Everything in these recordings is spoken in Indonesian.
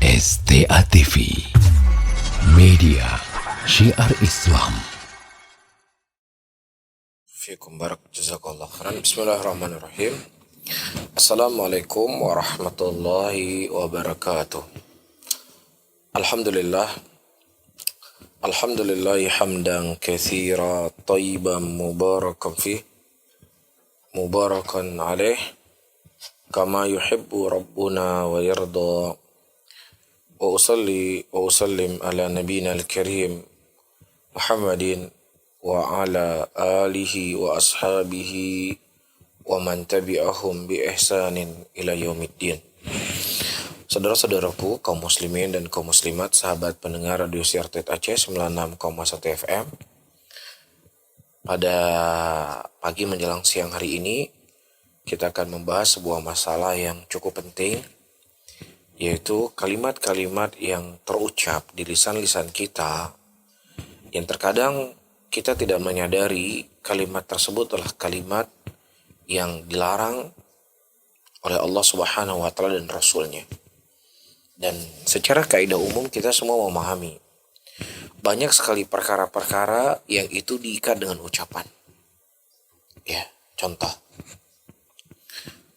STA TV, media syiar Islam. Fiikum barak, jazakallah khairan. Bismillahirrahmanirrahim. Assalamualaikum warahmatullahi wabarakatuh. Alhamdulillah. Alhamdulillahi hamdan katsira tayyiban mubarakan fih, mubarakan alaih, kama yuhibbu rabbuna wa yarda. Wa usalli wa usallim ala nabiyina al-karim Muhammadin wa ala alihi wa ashabihi wa man tabi'ahum bi ihsanin ila yaumiddin. Saudara-saudaraku, kaum muslimin dan kaum muslimat, sahabat pendengar Radio Siar TET Aceh 96,1 FM. Pada pagi menjelang siang hari ini, kita akan membahas sebuah masalah yang cukup penting, yaitu kalimat-kalimat yang terucap di lisan-lisan kita, yang terkadang kita tidak menyadari kalimat tersebut adalah kalimat yang dilarang oleh Allah Subhanahu wa Ta'ala dan Rasulnya. Dan secara kaidah umum kita semua memahami banyak sekali perkara-perkara yang itu diikat dengan ucapan. Ya, contoh.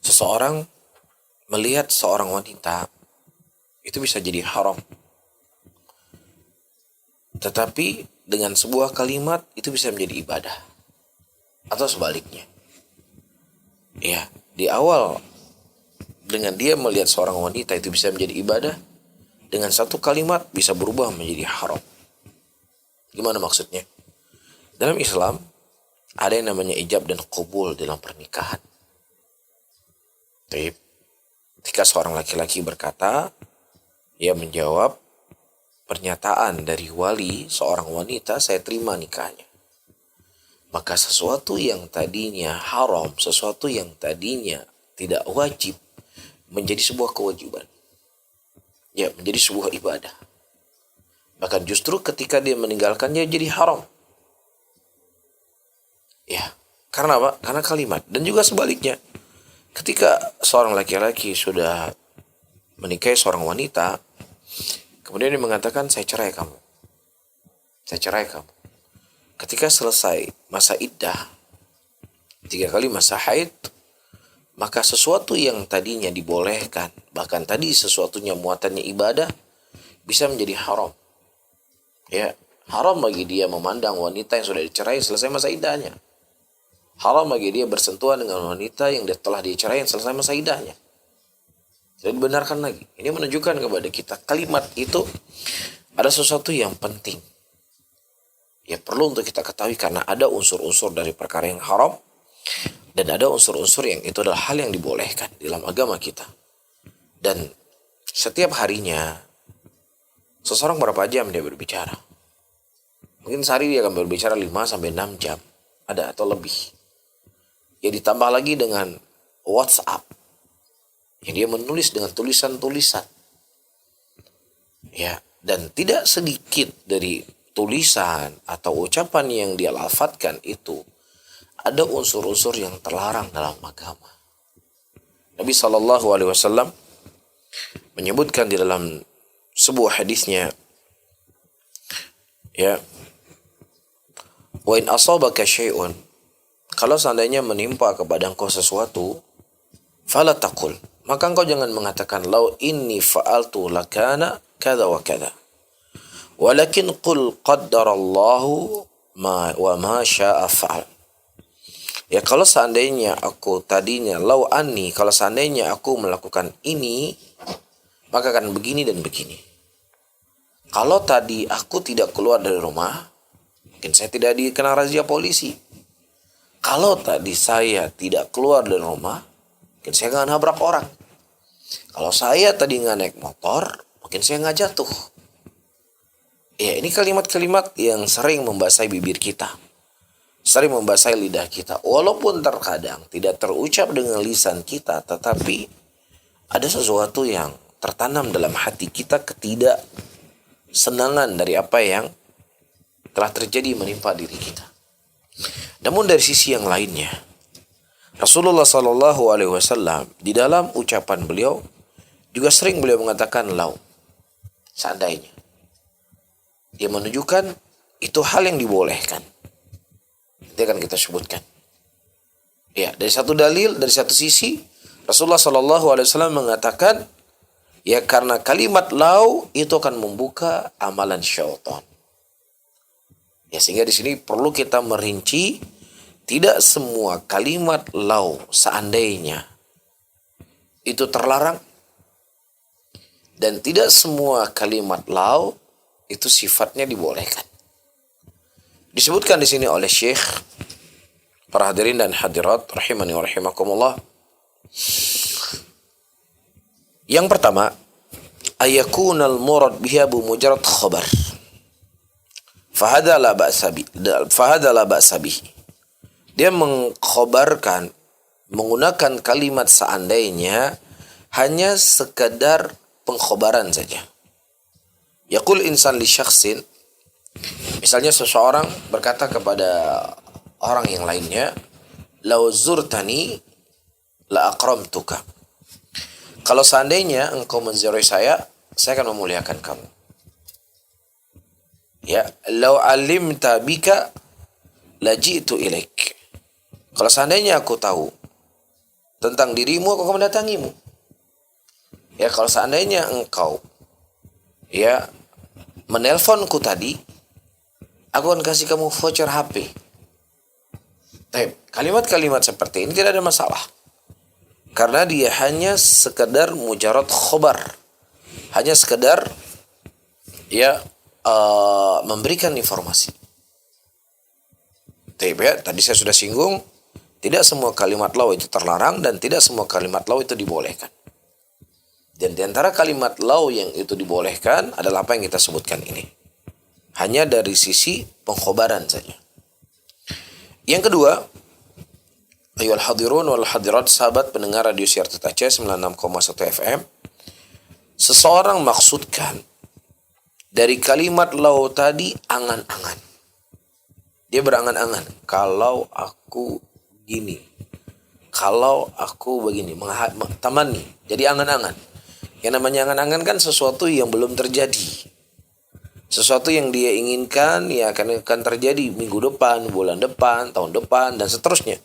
Seseorang melihat seorang wanita itu bisa jadi haram. Tetapi dengan sebuah kalimat itu bisa menjadi ibadah. Atau sebaliknya. Ya, di awal dengan dia melihat seorang wanita itu bisa menjadi ibadah, dengan satu kalimat bisa berubah menjadi haram. Gimana maksudnya? Dalam Islam ada yang namanya ijab dan qabul dalam pernikahan. Ketika seorang laki-laki berkata, ia menjawab pernyataan dari wali seorang wanita, saya terima nikahnya. Maka sesuatu yang tadinya haram, sesuatu yang tadinya tidak wajib, menjadi sebuah kewajiban. Ya, menjadi sebuah ibadah. Bahkan justru ketika dia meninggalkannya jadi haram. Ya, karena apa? Karena kalimat. Dan juga sebaliknya, ketika seorang laki-laki sudah menikahi seorang wanita, kemudian dia mengatakan, saya cerai kamu. Saya cerai kamu. Ketika selesai masa iddah, 3 kali masa haid, maka sesuatu yang tadinya dibolehkan, bahkan tadi sesuatunya muatannya ibadah, bisa menjadi haram. Ya, haram bagi dia memandang wanita yang sudah dicerai selesai masa iddahnya. Haram bagi dia bersentuhan dengan wanita yang telah dicerai selesai masa iddahnya. Tidak dibenarkan lagi. Ini menunjukkan kepada kita kalimat itu ada sesuatu yang penting. Ya, perlu untuk kita ketahui karena ada unsur-unsur dari perkara yang haram dan ada unsur-unsur yang itu adalah hal yang dibolehkan dalam agama kita. Dan setiap harinya seseorang berapa jam dia berbicara? Mungkin sehari dia akan berbicara 5-6 jam. Ada atau lebih. Ya, ditambah lagi dengan WhatsApp. Yang dia menulis dengan tulisan-tulisan. Ya, dan tidak sedikit dari tulisan atau ucapan yang dia lafadzkan itu ada unsur-unsur yang terlarang dalam agama. Nabi SAW menyebutkan di dalam sebuah hadisnya, ya, wa in asabaka syai'un, kalau seandainya menimpa kepada engkau sesuatu, fala taqul, maka engkau jangan mengatakan law inni fa'altu lakana kada wa kada, walakin qul qaddarallahu wa ma syaa fa'al. Ya, kalau seandainya aku tadinya law anni, kalau seandainya aku melakukan ini, maka akan begini dan begini. Kalau tadi aku tidak keluar dari rumah, mungkin saya tidak dikena razia polisi. Kalau tadi saya tidak keluar dari rumah, mungkin saya nggak nabrak orang. Kalau saya tadi nggak naik motor, mungkin saya nggak jatuh. Ya, ini kalimat-kalimat yang sering membasahi bibir kita, sering membasahi lidah kita. Walaupun terkadang tidak terucap dengan lisan kita, tetapi ada sesuatu yang tertanam dalam hati kita, ketidaksenangan dari apa yang telah terjadi menimpa diri kita. Namun dari sisi yang lainnya, Rasulullah SAW di dalam ucapan beliau juga sering beliau mengatakan lau. Seandainya. Dia menunjukkan itu hal yang dibolehkan. Itu akan kita sebutkan. Ya, dari satu dalil, dari satu sisi, Rasulullah SAW mengatakan, ya karena kalimat lau itu akan membuka amalan syaitan. Ya, sehingga di sini perlu kita merinci, tidak semua kalimat lau seandainya itu terlarang, dan tidak semua kalimat lau itu sifatnya dibolehkan. Disebutkan di sini oleh Syekh, para hadirin dan hadirat rahimani wa rahimakumullah. Yang pertama, ayakunal murad biha mujarrad khabar. Fahada la ba'sa bihi. Dia mengkhabarkan menggunakan kalimat seandainya hanya sekadar pengkhabaran saja. Yaqul insan li syakhsin, misalnya seseorang berkata kepada orang yang lainnya, "Lau zurtani la akramtuka." Kalau seandainya engkau menziarahi saya akan memuliakan kamu. Ya, "Lau alimta bika la ji'tu ilaik." Kalau seandainya aku tahu tentang dirimu, aku akan mendatangimu. Ya, kalau seandainya engkau ya menelponku tadi, aku akan kasih kamu voucher HP. Kalimat-kalimat seperti ini tidak ada masalah. Karena dia hanya sekedar mujarad khobar. Hanya sekedar ya memberikan informasi. Tadi saya sudah singgung, tidak semua kalimat lau itu terlarang dan tidak semua kalimat lau itu dibolehkan. Dan di antara kalimat lau yang itu dibolehkan adalah apa yang kita sebutkan ini. Hanya dari sisi pengkhobaran saja. Yang kedua, ayyuhal hadirun wal hadirat, sahabat pendengar radio Siar Aceh 96,1 FM. Seseorang maksudkan dari kalimat lau tadi angan-angan. Dia berangan-angan, kalau aku gini, kalau aku begini, tamani. Jadi angan-angan. Yang namanya angan-angan kan sesuatu yang belum terjadi. Sesuatu yang dia inginkan ya akan terjadi minggu depan, bulan depan, tahun depan, dan seterusnya.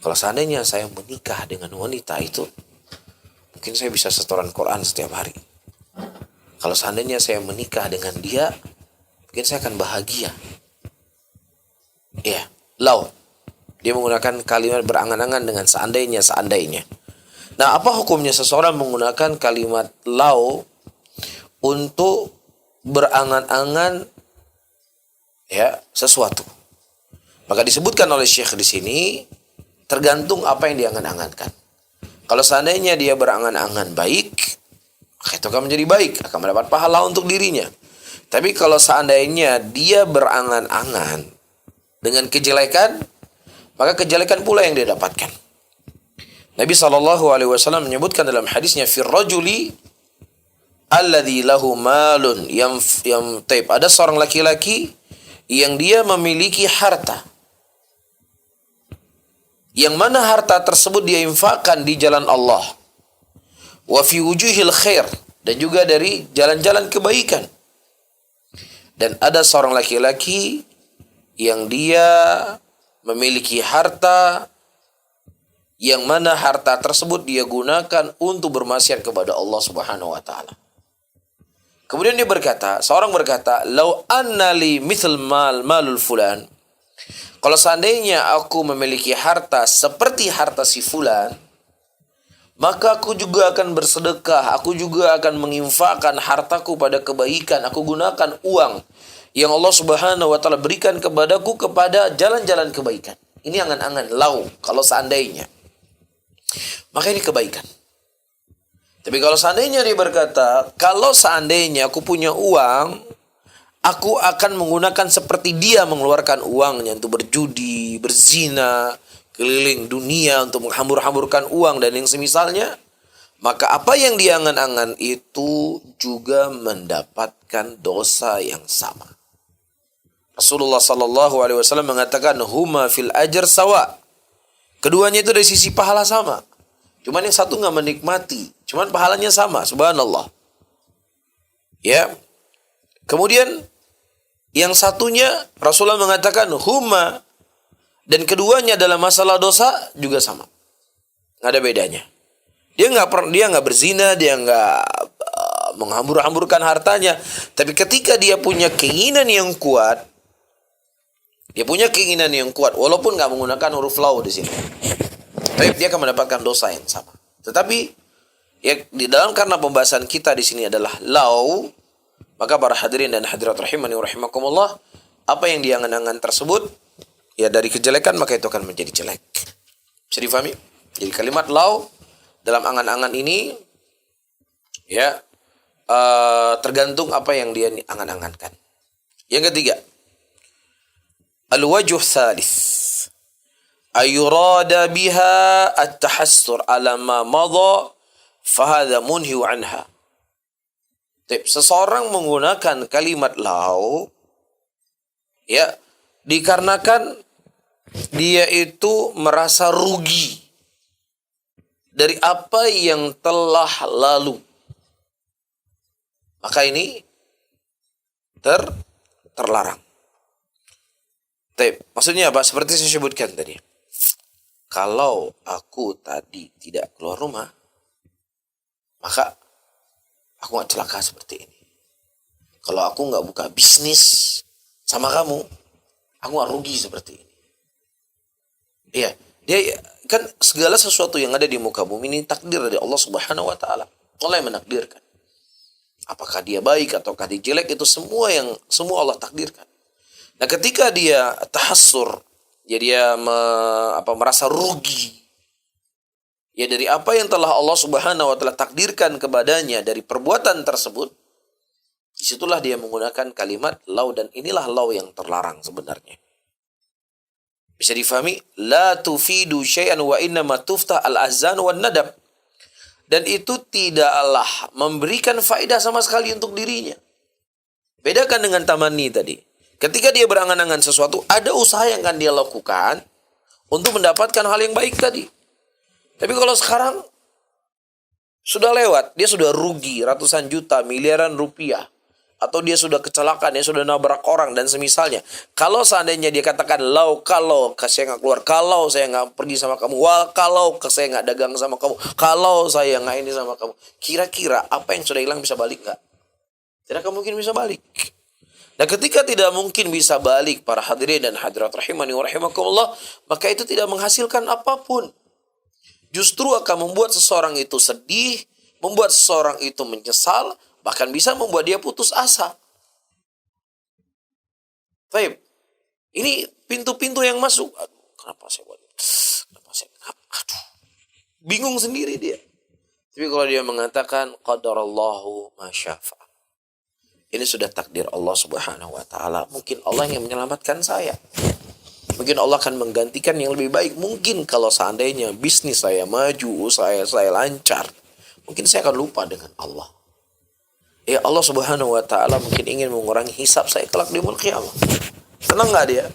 Kalau seandainya saya menikah dengan wanita itu, mungkin saya bisa setoran Quran setiap hari. Kalau seandainya saya menikah dengan dia, mungkin saya akan bahagia. Ya, lau. Dia menggunakan kalimat berangan-angan dengan seandainya. Nah, apa hukumnya seseorang menggunakan kalimat lau untuk berangan-angan ya sesuatu? Maka disebutkan oleh Syekh di sini, tergantung apa yang diangan-angankan. Kalau seandainya dia berangan-angan baik, maka itu akan menjadi baik, akan mendapat pahala untuk dirinya. Tapi kalau seandainya dia berangan-angan dengan kejelekan, maka kejelekan pula yang dia dapatkan. Nabi SAW menyebutkan dalam hadisnya, fir rajuli alladhi lahu malun ada seorang laki-laki yang dia memiliki harta, yang mana harta tersebut dia infakkan di jalan Allah, wa fi wujuhil khair, dan juga dari jalan-jalan kebaikan. Dan ada seorang laki-laki yang dia memiliki harta, yang mana harta tersebut dia gunakan untuk bermaksiat kepada Allah Subhanahu wa taala. Kemudian dia berkata, seorang berkata, "Lau anna li mithl malul fulan." Kalau seandainya aku memiliki harta seperti harta si fulan, maka aku juga akan bersedekah, aku juga akan menginfakkan hartaku pada kebaikan, aku gunakan uang yang Allah Subhanahu wa taala berikan kepadaku kepada jalan-jalan kebaikan. Ini angan-angan lau, kalau seandainya. Maka ini kebaikan. Tapi kalau seandainya dia berkata, kalau seandainya aku punya uang, aku akan menggunakan seperti dia mengeluarkan uangnya untuk berjudi, berzina, keliling dunia untuk menghambur-hamburkan uang dan yang semisalnya, maka apa yang dia angan-angan itu juga mendapatkan dosa yang sama. Rasulullah SAW mengatakan, huma fil ajr sawa. Keduanya itu dari sisi pahala sama. Cuman yang satu nggak menikmati, cuman pahalanya sama, subhanallah. Ya. Kemudian yang satunya Rasulullah mengatakan huma, dan keduanya dalam masalah dosa juga sama. Nggak ada bedanya. Dia nggak berzina, dia nggak menghambur-hamburkan hartanya. Tapi ketika dia punya keinginan yang kuat, walaupun nggak menggunakan huruf lau di sini, tapi dia akan mendapatkan dosa yang sama. Tetapi ya di dalam, karena pembahasan kita di sini adalah lau, maka para hadirin dan hadirat rahimani wa rahimakumullah, apa yang diangan-angan tersebut ya dari kejelekan, maka itu akan menjadi jelek. Bisa difahami? Jadi kalimat lau dalam angan-angan ini ya tergantung apa yang dia angan-angankan. Yang ketiga, al-wajh thalith ayurada biha at-tahassur ala ma madha fahadha munhiu anha. Seseorang menggunakan kalimat lau ya dikarenakan dia itu merasa rugi dari apa yang telah lalu. Maka ini terlarang. Maksudnya apa? Seperti saya sebutkan tadi. Kalau aku tadi tidak keluar rumah, maka aku gak celaka seperti ini. Kalau aku gak buka bisnis sama kamu, aku gak rugi seperti ini. Iya, dia kan segala sesuatu yang ada di muka bumi ini takdir dari Allah Subhanahu wa taala. Allah yang menakdirkan. Apakah dia baik ataukah dia jelek, itu semua Allah takdirkan. Nah, ketika dia tahassur, ya dia merasa rugi ya dari apa yang telah Allah Subhanahu wa taala takdirkan kepadanya dari perbuatan tersebut, disitulah dia menggunakan kalimat lau, dan inilah lau yang terlarang sebenarnya. Bisa difahami? La tufidu syai'an wa innama tuftah al-azan wa nadab. Dan itu tidaklah memberikan faedah sama sekali untuk dirinya. Bedakan dengan tamanni tadi. Ketika dia berangan-angan sesuatu, ada usaha yang akan dia lakukan untuk mendapatkan hal yang baik tadi. Tapi kalau sekarang sudah lewat, dia sudah rugi ratusan juta, miliaran rupiah, atau dia sudah kecelakaan, dia sudah nabrak orang dan semisalnya. Kalau seandainya dia katakan kalau saya nggak keluar, kalau saya nggak pergi sama kamu, kalau saya nggak dagang sama kamu, kalau saya nggak ini sama kamu, kira-kira apa yang sudah hilang bisa balik nggak? Tidak akan mungkin bisa balik. Nah, ketika tidak mungkin bisa balik, para hadirin dan hadirat rahimani wa rahimakumullah, maka itu tidak menghasilkan apapun. Justru akan membuat seseorang itu sedih, membuat seseorang itu menyesal, bahkan bisa membuat dia putus asa. Baik, ini pintu-pintu yang masuk. Aduh, kenapa saya buat? Aduh, bingung sendiri dia. Tapi kalau dia mengatakan qadarallahu ma syafa, ini sudah takdir Allah Subhanahu wa taala. Mungkin Allah yang menyelamatkan saya. Mungkin Allah akan menggantikan yang lebih baik. Mungkin kalau seandainya bisnis saya maju, saya lancar, mungkin saya akan lupa dengan Allah. Ya, Allah Subhanahu wa taala mungkin ingin mengurangi hisab saya kelak di yaumul qiyamah. Tenang enggak dia?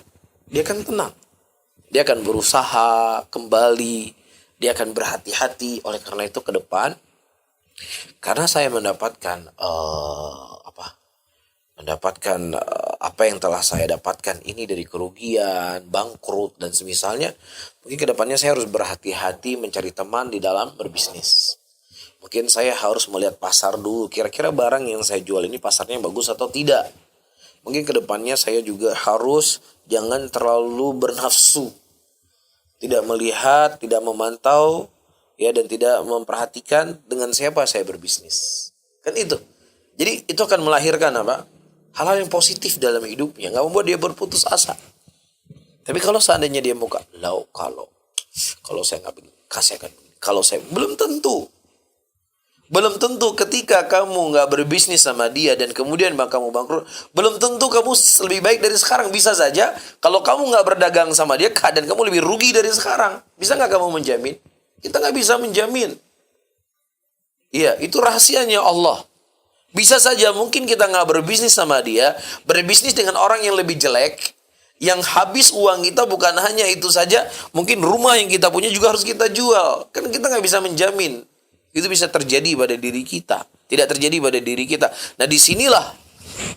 Dia akan tenang. Dia akan berusaha kembali, dia akan berhati-hati. Oleh karena itu ke depan, karena saya mendapatkan apa yang telah saya dapatkan ini dari kerugian, bangkrut dan semisalnya, mungkin ke depannya saya harus berhati-hati mencari teman di dalam berbisnis. Mungkin saya harus melihat pasar dulu, kira-kira barang yang saya jual ini pasarnya bagus atau tidak. Mungkin kedepannya saya juga harus jangan terlalu bernafsu, tidak melihat, tidak memantau, ya, dan tidak memperhatikan dengan siapa saya berbisnis. Kan itu. Jadi itu akan melahirkan apa? Hal-hal yang positif dalam hidupnya, nggak membuat dia berputus asa. Tapi kalau seandainya dia buka, kalau saya nggak begini, kasih akan begini. Kalau saya belum tentu ketika kamu nggak berbisnis sama dia dan kemudian kamu bangkrut, belum tentu kamu lebih baik dari sekarang. Bisa saja kalau kamu nggak berdagang sama dia, keadaan kamu lebih rugi dari sekarang. Bisa nggak kamu menjamin? Kita nggak bisa menjamin. Iya, itu rahasianya Allah. Bisa saja mungkin kita nggak berbisnis sama dia, berbisnis dengan orang yang lebih jelek, yang habis uang kita bukan hanya itu saja, mungkin rumah yang kita punya juga harus kita jual. Kan kita nggak bisa menjamin. Itu bisa terjadi pada diri kita. tidak terjadi pada diri kita. Nah, disinilah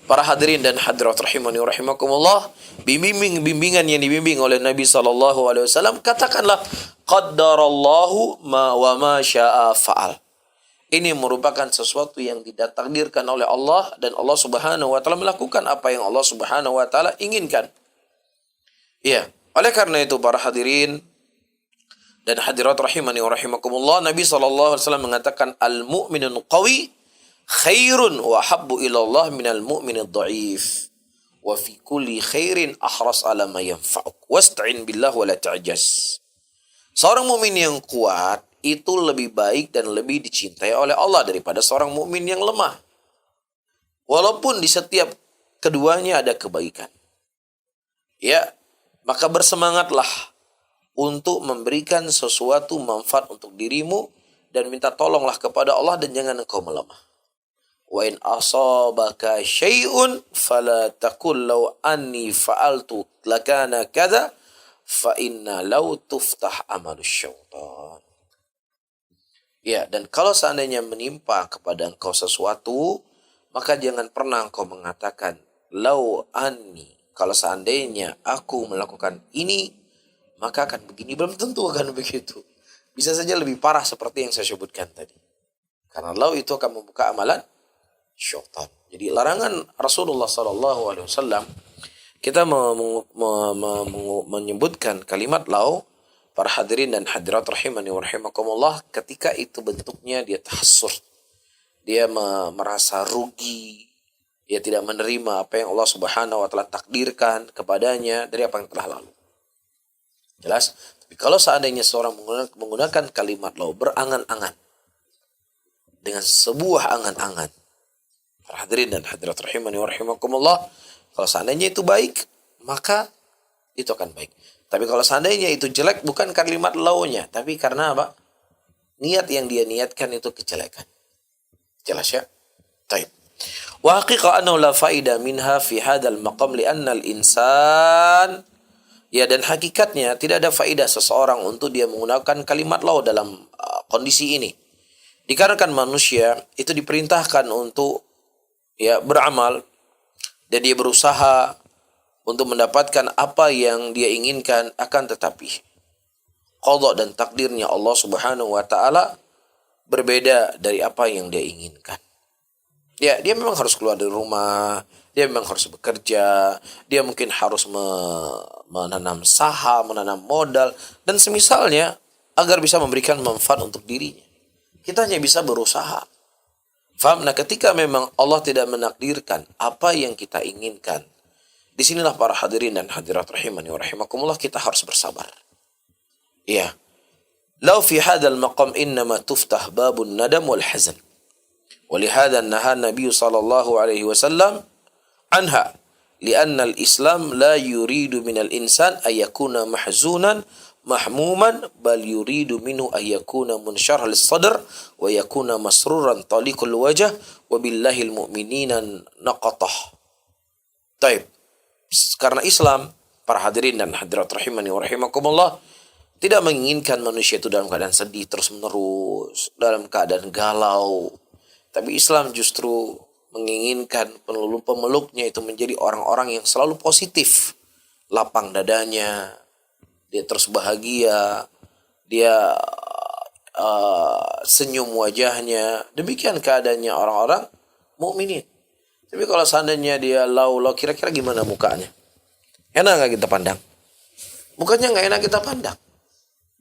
para hadirin dan hadirat rahimani wa rahimakumullah, bimbingan yang dibimbing oleh Nabi SAW, katakanlah qaddarallahu ma wa ma syaa fa'al. Ini merupakan sesuatu yang tidak takdirkan oleh Allah, dan Allah Subhanahu wa taala melakukan apa yang Allah Subhanahu wa taala inginkan. Ya, oleh karena itu para hadirin dan hadirat rahimani wa rahimakumullah, Nabi SAW mengatakan al-mu'minun qawi khairun wa habbu ilallah minal mu'minid dha'if wa fi kulli khairin ahras ala ma yanfa'uk wasta'in billah wa la ta'jaz. Seorang mukmin yang kuat itu lebih baik dan lebih dicintai oleh Allah daripada seorang mukmin yang lemah. Walaupun di setiap keduanya ada kebaikan. Ya, maka bersemangatlah untuk memberikan sesuatu manfaat untuk dirimu dan minta tolonglah kepada Allah dan jangan engkau melemah. Wa in asabaka syai'un fala taqul law anni fa'altu lakana kadza fa inna law tuftah amalus syaitan. Ya, dan kalau seandainya menimpa kepada engkau sesuatu, maka jangan pernah engkau mengatakan law anni, kalau seandainya aku melakukan ini maka akan begini. Belum tentu akan begitu. Bisa saja lebih parah seperti yang saya sebutkan tadi. Karena law itu akan membuka amalan syaitan. Jadi larangan Rasulullah SAW, kita menyebutkan kalimat law, para hadirin dan hadirat rahimani wa rahimakumullah, ketika itu bentuknya dia tahassur. Dia merasa rugi. Dia tidak menerima apa yang Allah Subhanahu wa taala takdirkan kepadanya dari apa yang telah lalu. Jelas? Tapi kalau seandainya seorang menggunakan kalimat law, berangan-angan, dengan sebuah angan-angan, para hadirin dan hadirat rahimani wa rahimakumullah, kalau seandainya itu baik, maka itu akan baik. Tapi kalau seandainya itu jelek, bukan kalimat law-nya, tapi karena apa? Niat yang dia niatkan itu kejelekan. Jelas ya? Baik. Wa haqiqa annahu la faida minha fi hadzal maqam li'anna al-insan, ya, dan hakikatnya tidak ada faedah seseorang untuk dia menggunakan kalimat law dalam kondisi ini. Dikarenakan manusia itu diperintahkan untuk ya beramal, dan dia berusaha untuk mendapatkan apa yang dia inginkan, akan tetapi qada dan takdirnya Allah Subhanahu wa taala berbeda dari apa yang dia inginkan. Ya, dia memang harus keluar dari rumah, dia memang harus bekerja, dia mungkin harus menanam saham, menanam modal, dan semisalnya agar bisa memberikan manfaat untuk dirinya. Kita hanya bisa berusaha. Faham? Nah, ketika memang Allah tidak menakdirkan apa yang kita inginkan, disinilah para hadirin dan hadirat rahimani wa rahimakumullah, kita harus bersabar. Ya. Lau fi hadzal maqam innama tuftah babun nadam wal hazan. ولهذا نهى النبي صلى الله عليه وسلم عنها لأن الإسلام لا يريد من الإنسان أن يكون محزونا محموما بل يريد منه أن يكون منشرح الصدر ويكون مسرورا طليق الوجه وبالله المؤمنين نقطه. طيب, karena Islam, para hadirin dan hadirat rahimani wa rahimakumullah, tidak menginginkan manusia itu dalam keadaan sedih terus menerus, dalam keadaan galau. Tapi Islam justru menginginkan pemeluknya itu menjadi orang-orang yang selalu positif. Lapang dadanya, dia terus bahagia, dia senyum wajahnya. Demikian keadaannya orang-orang mukminin. Tapi kalau seandainya dia lau, kira-kira gimana mukanya? Enak gak kita pandang? Mukanya gak enak kita pandang.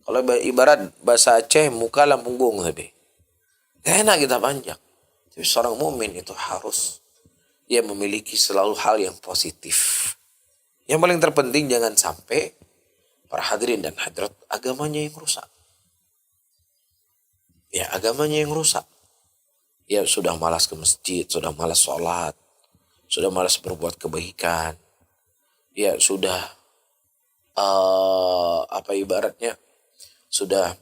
Kalau ibarat bahasa Aceh, muka lampunggung tapi gak enak kita pandang. Jadi seorang mukmin itu harus dia memiliki selalu hal yang positif. Yang paling terpenting jangan sampai para hadirin dan hadirat agamanya yang rusak. Ya, agamanya yang rusak. Ya, sudah malas ke masjid, sudah malas sholat, sudah malas berbuat kebaikan. Ya, sudah ibaratnya sudah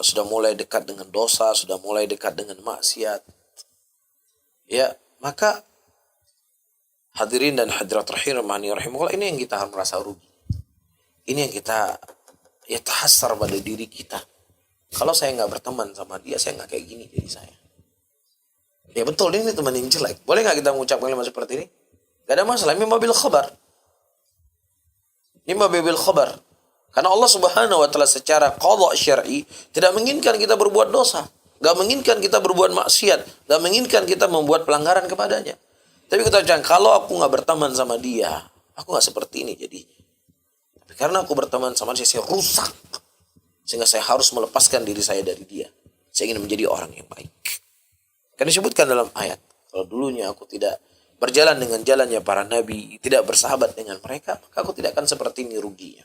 sudah mulai dekat dengan dosa, sudah mulai dekat dengan maksiat. Ya, maka hadirin dan hadirat rahimani rahimahullah, ini yang kita merasa rugi. Ini yang kita tahassar pada diri kita. Kalau saya nggak berteman sama dia, saya nggak kayak gini jadi saya. Ya betul, ini teman yang jelek. Boleh nggak kita mengucapkan kalimat seperti ini? Gak ada masalah. Ini bil khabar. Ini bil khabar. Karena Allah Subhanahu wa taala secara qadha syar'i tidak menginginkan kita berbuat dosa, enggak menginginkan kita berbuat maksiat, enggak menginginkan kita membuat pelanggaran kepadanya. Tapi kita ucapkan, kalau aku enggak berteman sama dia, aku enggak seperti ini jadinya. Tapi karena aku berteman sama dia, saya rusak. Sehingga saya harus melepaskan diri saya dari dia. Saya ingin menjadi orang yang baik. Kan disebutkan dalam ayat, kalau dulunya aku tidak berjalan dengan jalannya para nabi, tidak bersahabat dengan mereka, maka aku tidak akan seperti ini ruginya.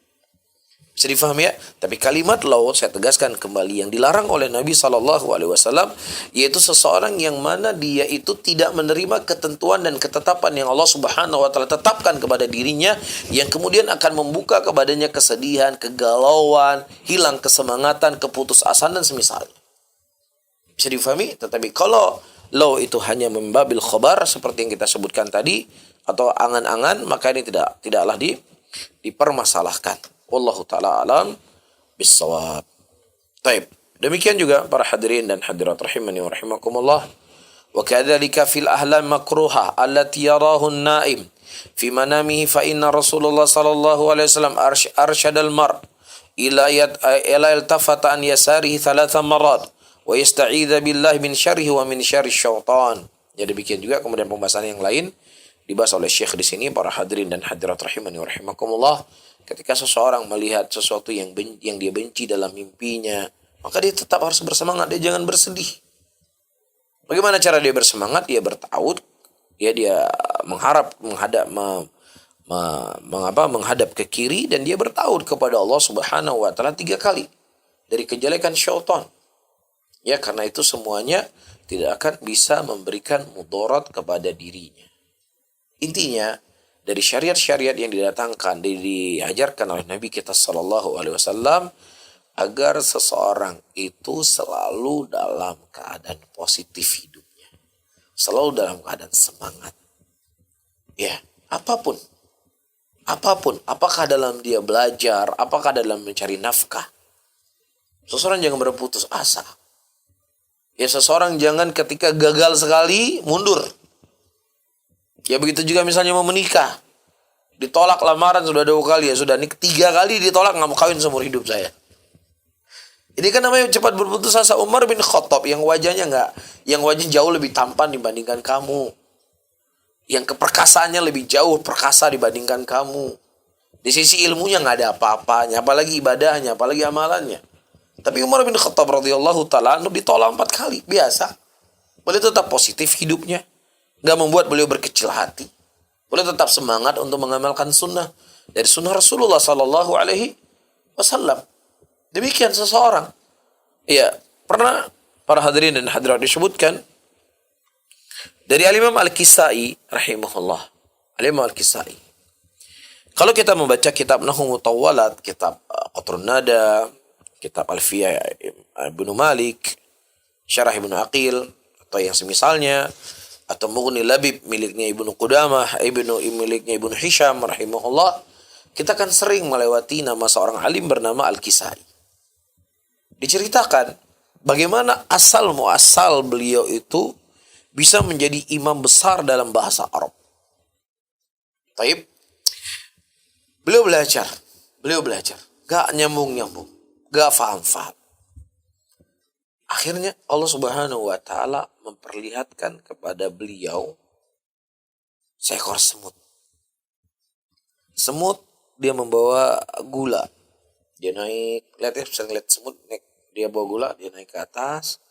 Bisa difahami ya? Tapi kalimat law saya tegaskan kembali yang dilarang oleh Nabi SAW, yaitu seseorang yang mana dia itu tidak menerima ketentuan dan ketetapan yang Allah Subhanahu wa taala tetapkan kepada dirinya, yang kemudian akan membuka kepadanya kesedihan, kegalauan, hilang kesemangatan, keputusasaan dan semisalnya. Bisa difahami? Tetapi kalau law itu hanya membabil khobar seperti yang kita sebutkan tadi, atau angan-angan, maka ini tidaklah dipermasalahkan. Wallahu ta'ala alam bissawab. Taib. Demikian juga para hadirin dan hadirat rahimani wa rahimakumullah. Wa kadzalika fil ahlam makruha allati yarahu an-naim fi manamihi fa inna Rasulullah sallallahu alaihi wasallam arsyadal mar ila iltafata an yasarihi thalatha marat wa yasta'idza billahi min syarrihi wa min syarri syaitan. Jadi demikian juga kemudian pembahasan yang lain dibahas oleh Syekh di sini, para hadirin dan hadirat rahimani wa rahimakumullah. Ketika seseorang melihat sesuatu yang dia benci dalam mimpinya, maka dia tetap harus bersemangat, dia jangan bersedih. Bagaimana cara dia bersemangat? Dia bertaud, dia menghadap ke kiri dan dia bertaud kepada Allah Subhanahu wa taala 3 kali dari kejelekan syaitan. Ya, karena itu semuanya tidak akan bisa memberikan mudarat kepada dirinya. Intinya, dari syariat-syariat yang didatangkan, diajarkan oleh Nabi kita Sallallahu Alaihi Wasallam, agar seseorang itu selalu dalam keadaan positif hidupnya, selalu dalam keadaan semangat. Ya, apapun, apakah dalam dia belajar, apakah dalam mencari nafkah, seseorang jangan berputus asa. Ya, seseorang jangan ketika gagal sekali mundur. Ya begitu juga misalnya mau menikah, ditolak lamaran sudah 2 kali, ya sudah nih 3 kali ditolak, nggak mau kawin seumur hidup saya. Ini kan namanya cepat berputus asa. Umar bin Khattab yang wajahnya jauh lebih tampan dibandingkan kamu, yang keperkasaannya lebih jauh perkasa dibandingkan kamu, di sisi ilmunya nggak ada apa-apanya, apalagi ibadahnya, apalagi amalannya. Tapi Umar bin Khattab radhiyallahu taala ditolak 4 kali, biasa. Boleh tetap positif hidupnya, nggak membuat beliau berkecil hati. Boleh tetap semangat untuk mengamalkan sunnah dari sunnah Rasulullah Sallallahu Alaihi Wasallam. Demikian seseorang. Ya, pernah para hadirin dan hadirat disebutkan dari Al-Imam Al-Kisai rahimahullah. Al-Imam Al-Kisai. Kalau kita membaca kitab Nahwu Mutawwalat, kitab Qatrun Nada, kitab Alfiyah Ibnu Malik, Syarah Ibnu Aqil atau yang semisalnya, atau Mughni Labib miliknya Ibnu Qudamah, miliknya Ibnu Hisham rahimahullah, kita kan sering melewati nama seorang alim bernama Al-Kisai. Diceritakan bagaimana asal muasal beliau itu bisa menjadi imam besar dalam bahasa Arab. Taib. Beliau belajar, gak nyambung, gak faham. Akhirnya Allah Subhanahu wa taala memperlihatkan kepada beliau seekor semut. Semut dia membawa gula. Dia naik, bisa ngeliat semut naik, dia bawa gula, dia naik ke atas.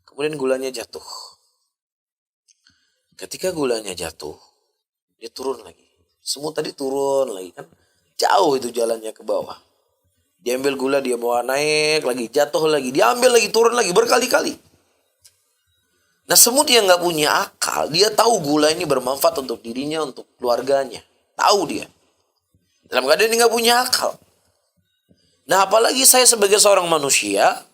Kemudian gulanya jatuh. Ketika gulanya jatuh, dia turun lagi. Semut tadi turun lagi kan, jauh itu jalannya ke bawah. Dia ambil gula, dia bawa naik lagi, jatuh lagi, dia ambil lagi, turun lagi, berkali-kali. Nah, semut yang gak punya akal, dia tahu gula ini bermanfaat untuk dirinya, untuk keluarganya. Tahu dia. Dalam keadaan dia gak punya akal. Nah, apalagi saya sebagai seorang manusia,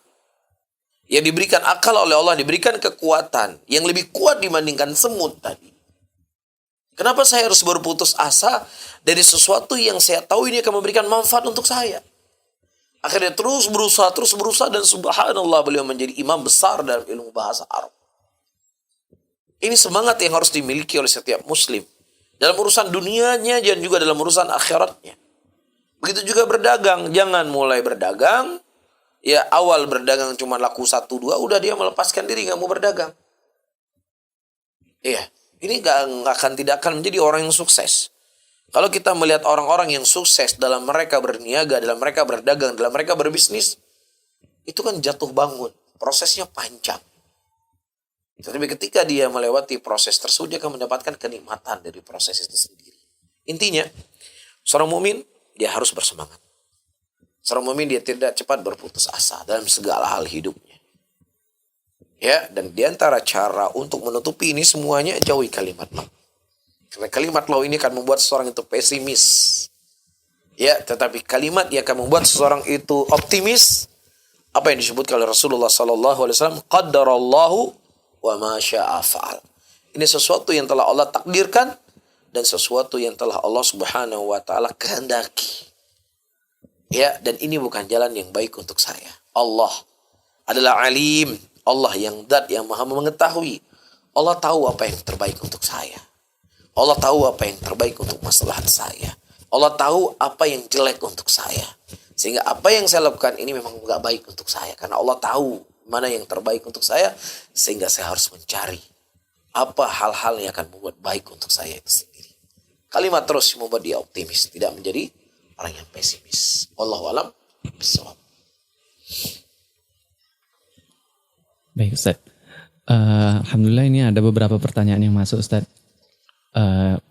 yang diberikan akal oleh Allah, diberikan kekuatan, yang lebih kuat dibandingkan semut tadi. Kenapa saya harus berputus asa dari sesuatu yang saya tahu ini akan memberikan manfaat untuk saya? Akhirnya terus berusaha dan subhanallah beliau menjadi imam besar dalam ilmu bahasa Arab. Ini semangat yang harus dimiliki oleh setiap muslim. Dalam urusan dunianya dan juga dalam urusan akhiratnya. Begitu juga berdagang. Jangan mulai berdagang. Ya awal berdagang cuma laku 1, 2. Udah dia melepaskan diri gak mau berdagang. Iya. Ini tidak akan menjadi orang yang sukses. Kalau kita melihat orang-orang yang sukses dalam mereka berniaga, dalam mereka berdagang, dalam mereka berbisnis, itu kan jatuh bangun. Prosesnya panjang. Tetapi ketika dia melewati proses tersebut, dia akan mendapatkan kenikmatan dari proses itu sendiri. Intinya, seorang mukmin dia harus bersemangat. Seorang mukmin dia tidak cepat berputus asa dalam segala hal hidupnya. Ya, dan diantara cara untuk menutupi ini semuanya, jauhi kalimat maaf. Karena kalimat law ini akan membuat seseorang itu pesimis. Ya, tetapi kalimat yang akan membuat seseorang itu optimis. Apa yang disebutkan oleh Rasulullah SAW? Qaddarallahu wa ma syaa fa'al. Ini sesuatu yang telah Allah takdirkan dan sesuatu yang telah Allah Subhanahu wa taala kehendaki. Ya, dan ini bukan jalan yang baik untuk saya. Allah adalah alim. Allah yang zat yang maha mengetahui. Allah tahu apa yang terbaik untuk saya. Allah tahu apa yang terbaik untuk maslahat saya. Allah tahu apa yang jelek untuk saya. Sehingga apa yang saya lakukan ini memang gak baik untuk saya. Karena Allah tahu mana yang terbaik untuk saya. Sehingga saya harus mencari apa hal-hal yang akan membuat baik untuk saya itu sendiri. Kalimat terus membuat dia optimis. Tidak menjadi orang yang pesimis. Wallahu a'lam bishawab. Baik Ustaz. Alhamdulillah ini ada beberapa pertanyaan yang masuk Ustaz.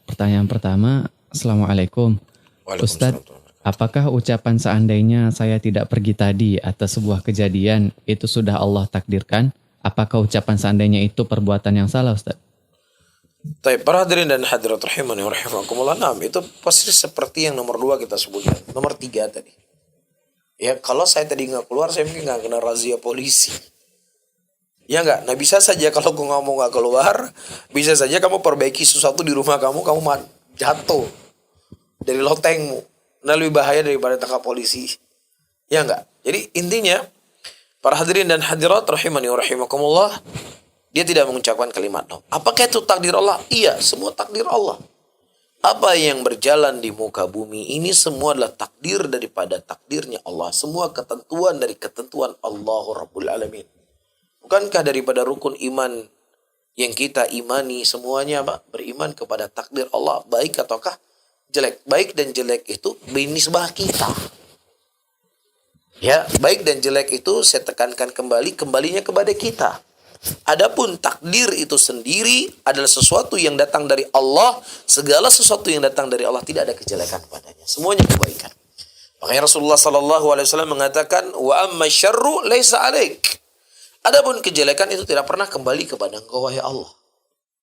Pertanyaan pertama, Assalamualaikum. Ustadz, apakah ucapan seandainya saya tidak pergi tadi atas sebuah kejadian itu sudah Allah takdirkan? Apakah ucapan seandainya itu perbuatan yang salah Ustadz? Baik, para hadirin dan hadirat rahimani wa rahimakumullah. Itu pasti seperti yang nomor 2 kita sebutkan. Nomor 3 tadi. Ya, kalau saya tadi nggak keluar, saya mungkin nggak kena razia polisi. Ya enggak, nah bisa saja kalau kamu nggak keluar, bisa saja kamu perbaiki sesuatu di rumah kamu jatuh dari lotengmu. Nah lebih bahaya daripada tangkap polisi. Ya enggak. Jadi intinya, para hadirin dan hadirat rahimani wa rahimakumullah, dia tidak mengucapkan kalimat no. Apakah itu takdir Allah? Iya, semua takdir Allah. Apa yang berjalan di muka bumi ini semua adalah takdir daripada takdirnya Allah. Semua ketentuan dari ketentuan Allah Rabbul Alamin. Bukankah daripada rukun iman yang kita imani semuanya beriman kepada takdir Allah, baik ataukah jelek? Baik dan jelek itu binisbah kita. Ya, baik dan jelek itu saya tekankan kembalinya kepada kita. Adapun takdir itu sendiri adalah sesuatu yang datang dari Allah. Segala sesuatu yang datang dari Allah tidak ada kejelekan padanya. Semuanya kebaikan. Makanya Rasulullah SAW mengatakan, wa amma syarru laisa alaik. Adapun kejelekan itu tidak pernah kembali kepada engkau wahai Allah.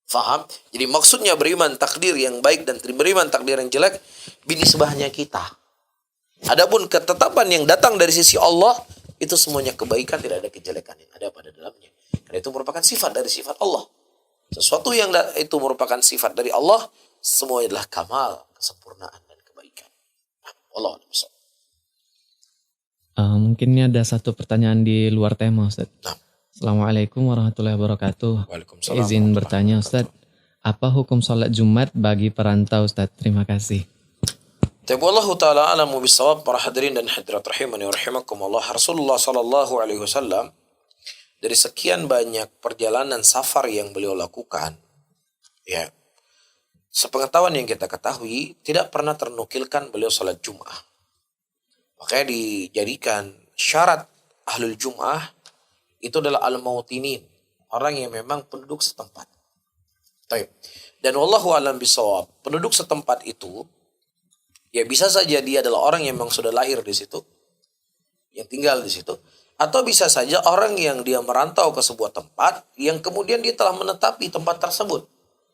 Faham? Jadi maksudnya beriman takdir yang baik dan beriman takdir yang jelek binisbahnya kita. Adapun ketetapan yang datang dari sisi Allah itu semuanya kebaikan, tidak ada kejelekan yang ada pada dalamnya. Karena itu merupakan sifat dari sifat Allah. Sesuatu yang itu merupakan sifat dari Allah, semua adalah kamal, kesempurnaan dan kebaikan. Allah mungkin ini ada satu pertanyaan di luar tema Ustaz. Assalamualaikum warahmatullahi wabarakatuh. Waalaikumsalam. Izin bertanya Ustaz, apa hukum sholat Jumat bagi perantau Ustaz? Terima kasih. Wallahu ta'ala alamu bisawab. Para hadirin dan hadirat rahimani wa rahimakumullah. Rasulullah SAW dari sekian banyak perjalanan safar yang beliau lakukan, ya, sepengetahuan yang kita ketahui, tidak pernah ternukilkan beliau sholat Jum'ah. Makanya dijadikan syarat ahlul Jum'ah itu adalah al-mautinin, orang yang memang penduduk setempat. Taib. Dan wallahu alam bisawab, penduduk setempat itu ya bisa saja dia adalah orang yang memang sudah lahir di situ, yang tinggal di situ, atau bisa saja orang yang dia merantau ke sebuah tempat yang kemudian dia telah menetapi tempat tersebut.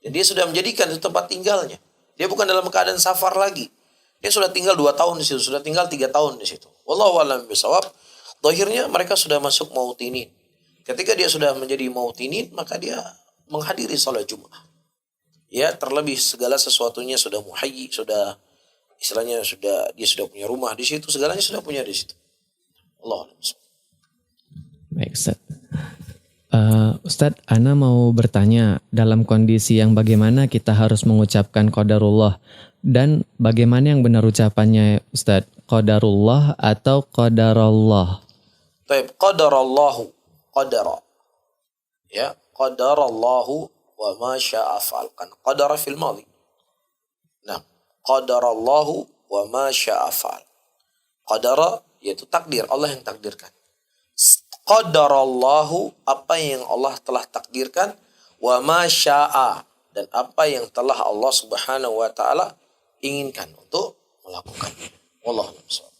Dan dia sudah menjadikan itu tempat tinggalnya. Dia bukan dalam keadaan safar lagi. Dia sudah tinggal 2 tahun di situ, sudah tinggal 3 tahun di situ. Wallahu a'lam bishawab. Zahirnya mereka sudah masuk mautinin. Ketika dia sudah menjadi mautinin, maka dia menghadiri salat Jumat. Ya, terlebih segala sesuatunya sudah muhayyi, sudah istilahnya dia sudah punya rumah di situ, segalanya sudah punya di situ. Allah. Baik Ustaz. Ustadz, Ana mau bertanya dalam kondisi yang bagaimana kita harus mengucapkan qadarullah dan bagaimana yang benar ucapannya Ustadz, qadarullah atau qadarallah? Baik, qadarallahu, qadara. Ya, qadarallahu wa ma syaa fa'al. Kan qadara fil madhi. Nah, qadarallahu wa ma syaa fa'al. Qadara yaitu takdir, Allah yang takdirkan. Qadarallahu, apa yang Allah telah takdirkan, wa ma syaa, dan apa yang telah Allah Subhanahu wa taala inginkan untuk melakukan. Wallahu a'lam.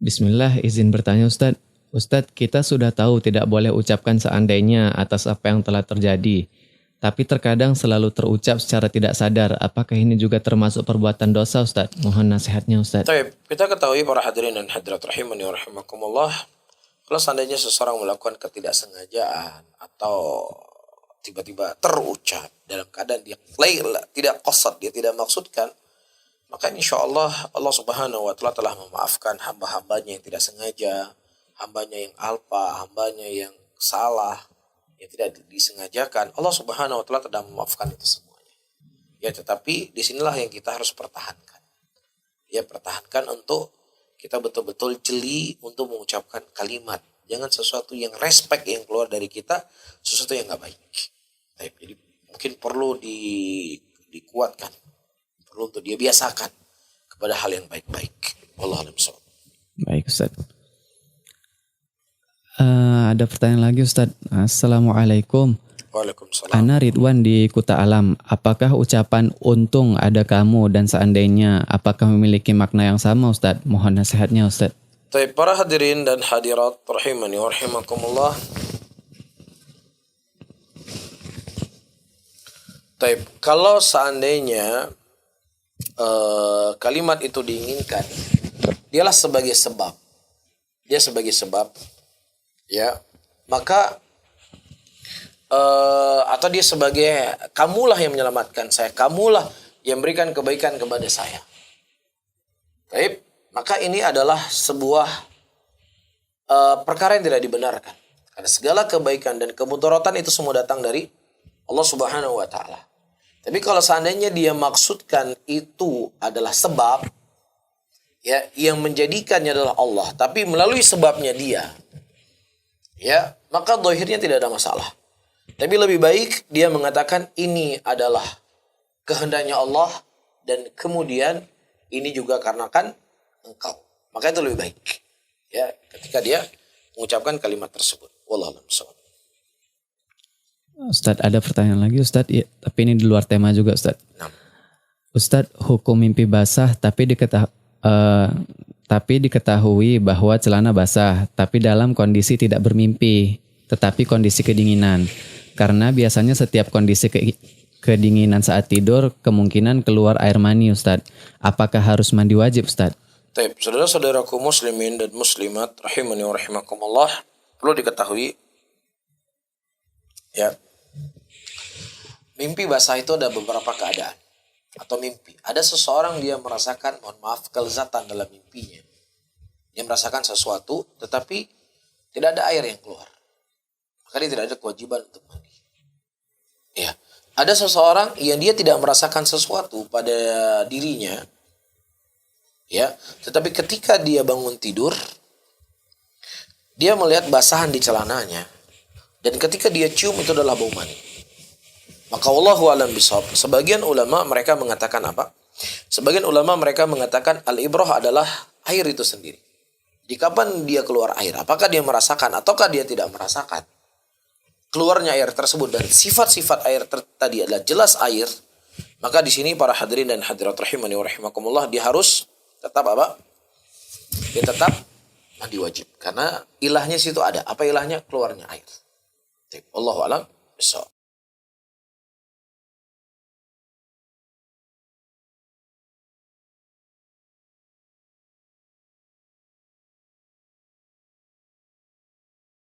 Bismillah, izin bertanya Ustadz. Ustadz, kita sudah tahu tidak boleh ucapkan seandainya atas apa yang telah terjadi. Tapi terkadang selalu terucap secara tidak sadar. Apakah ini juga termasuk perbuatan dosa Ustadz? Mohon nasihatnya Ustadz. Baik, kita ketahui para hadirin dan hadirat rahimani wa rahimakumullah. Kalau seandainya seseorang melakukan ketidaksengajaan atau tiba-tiba terucap dalam keadaan dia tidak qasad, dia tidak maksudkan, maka insya Allah Allah Subhanahu wa taala telah memaafkan hamba-hambanya yang tidak sengaja, hambanya yang alpa, hambanya yang salah, yang tidak disengajakan. Allah Subhanahu wa taala telah memaafkan itu semuanya. Ya, tetapi disinilah yang kita harus pertahankan. Ya, pertahankan untuk kita betul-betul jeli untuk mengucapkan kalimat. Jangan sesuatu yang respect yang keluar dari kita, sesuatu yang nggak baik. Jadi mungkin perlu dikuatkan, perlu untuk dia biasakan kepada hal yang baik-baik. Wallahu a'lam bishawab. Baik Ustaz. Ada pertanyaan lagi Ustaz. Assalamualaikum. Waalaikumsalam. Ana Ridwan di Kuta Alam. Apakah ucapan untung ada kamu dan seandainya apakah memiliki makna yang sama Ustaz? Mohon nasihatnya Ustaz. Baik, para hadirin dan hadirat rahimani wa rahimakumullah. Baik, kalau seandainya kalimat itu diinginkan, dialah sebagai sebab. Dia sebagai sebab, ya, maka atau dia sebagai kamulah yang menyelamatkan saya, kamulah yang berikan kebaikan kepada saya. Baik, maka ini adalah sebuah perkara yang tidak dibenarkan. Karena segala kebaikan dan kemudaratan itu semua datang dari Allah Subhanahu wa taala. Tapi kalau seandainya dia maksudkan itu adalah sebab, ya, yang menjadikannya adalah Allah, tapi melalui sebabnya dia, ya, maka zahirnya tidak ada masalah. Tapi lebih baik dia mengatakan ini adalah kehendaknya Allah dan kemudian ini juga karena kan engkau. Maka itu lebih baik, ya, ketika dia mengucapkan kalimat tersebut. Wallahu a'lam bishawab. Ustadz, ada pertanyaan lagi Ustadz, ya, tapi ini di luar tema juga Ustadz. Nah. Ustadz, hukum mimpi basah tapi diketahui bahwa celana basah tapi dalam kondisi tidak bermimpi tetapi kondisi kedinginan. Karena biasanya setiap kondisi kedinginan saat tidur kemungkinan keluar air mani Ustadz. Apakah harus mandi wajib Ustadz? Baik, saudara-saudaraku muslimin dan muslimat rahimani wa rahimakumullah, perlu diketahui, ya, mimpi basah itu ada beberapa keadaan atau mimpi. Ada seseorang dia merasakan, mohon maaf, kelezatan dalam mimpinya. Dia merasakan sesuatu tetapi tidak ada air yang keluar. Maka dia tidak ada kewajiban untuk mandi. Ya, ada seseorang yang dia tidak merasakan sesuatu pada dirinya, ya, tetapi ketika dia bangun tidur, dia melihat basahan di celananya, dan ketika dia cium itu adalah bau mani. Maka wallahu a'lam bishawab. Sebagian ulama mereka mengatakan apa? Sebagian ulama mereka mengatakan al-ibrah adalah air itu sendiri. Di kapan dia keluar air? Apakah dia merasakan ataukah dia tidak merasakan keluarnya air tersebut, dan sifat-sifat air tadi adalah jelas air, maka di sini para hadirin dan hadirat rahimani wa rahimakumullah, dia harus tetap apa? Dia tetap mandi wajib karena ilahnya situ ada. Apa ilahnya? Keluarnya air. Allahu a'lam bishawab.